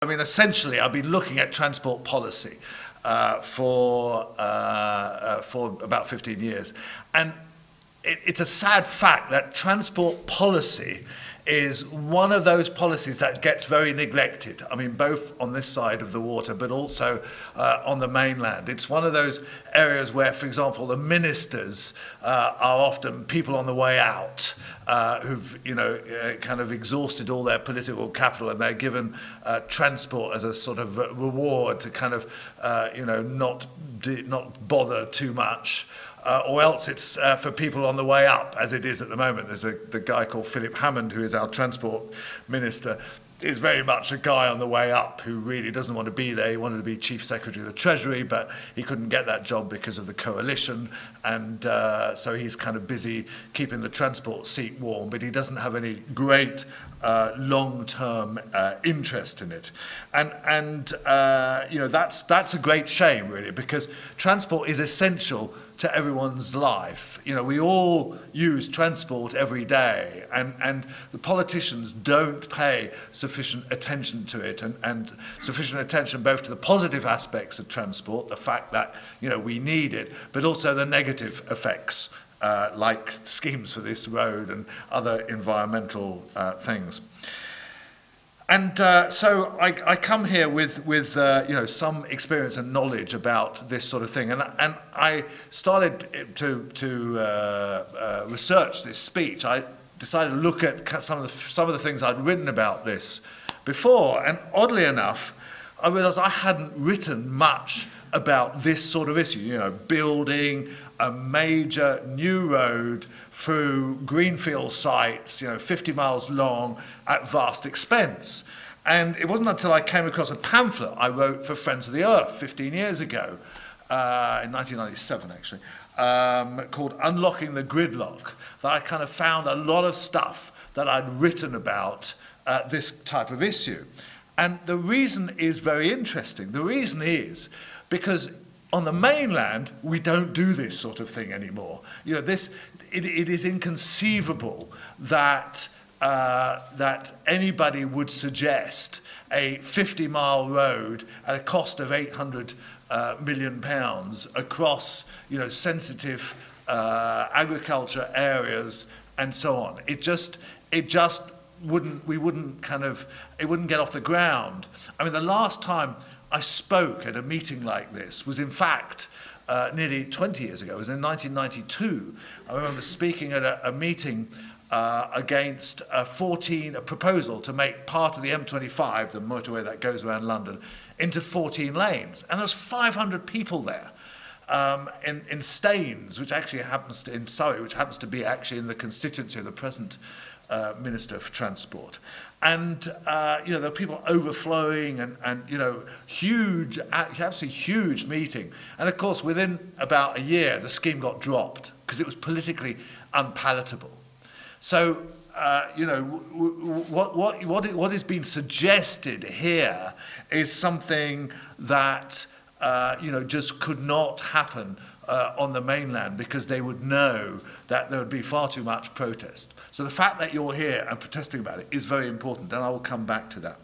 I mean, essentially, I've been looking at transport policy for about 15 years. And it's a sad fact that transport policy is one of those policies that gets very neglected. I mean, both on this side of the water, but also on the mainland. It's one of those areas where, for example, the ministers are often people on the way out who've, kind of exhausted all their political capital, and they're given transport as a sort of reward to kind of, not bother too much. Or else it's for people on the way up, as it is at the moment. There's the guy called Philip Hammond, who is our transport minister, is very much a guy on the way up who really doesn't want to be there. He wanted to be Chief Secretary of the Treasury, but he couldn't get that job because of the coalition, and so he's kind of busy keeping the transport seat warm, but he doesn't have any great long-term interest in it. And that's a great shame, really, because transport is essential to everyone's life. We all use transport every day, and the politicians don't pay sufficient attention to it, and sufficient attention both to the positive aspects of transport, the fact that we need it, but also the negative effects, like schemes for this road and other environmental things. And so I come here with some experience and knowledge about this sort of thing, and I started to research this speech. I decided to look at some of the things I'd written about this before, and oddly enough, I realised I hadn't written much about this sort of issue. Building a major new road through greenfield sites, 50 miles long at vast expense. And it wasn't until I came across a pamphlet I wrote for Friends of the Earth 15 years ago, in 1997 actually, called Unlocking the Gridlock, that I kind of found a lot of stuff that I'd written about this type of issue. And the reason is very interesting. The reason is because on the mainland, we don't do this sort of thing anymore. It is inconceivable that anybody would suggest a 50-mile road at a cost of £800 million across, sensitive agriculture areas and so on. It just wouldn't get off the ground. I mean, the last time I spoke at a meeting like this was, in fact, nearly 20 years ago. It was in 1992. I remember speaking at a meeting against a proposal to make part of the M25, the motorway that goes around London, into 14 lanes. And there's 500 people there in Staines, which actually happens in Surrey, which happens to be actually in the constituency of the present Minister for Transport. And there are people overflowing, and huge, absolutely huge meeting. And of course, within about a year, the scheme got dropped because it was politically unpalatable. So what is being suggested here is something that just could not happen on the mainland, because they would know that there would be far too much protest. So the fact that you're here and protesting about it is very important, and I will come back to that.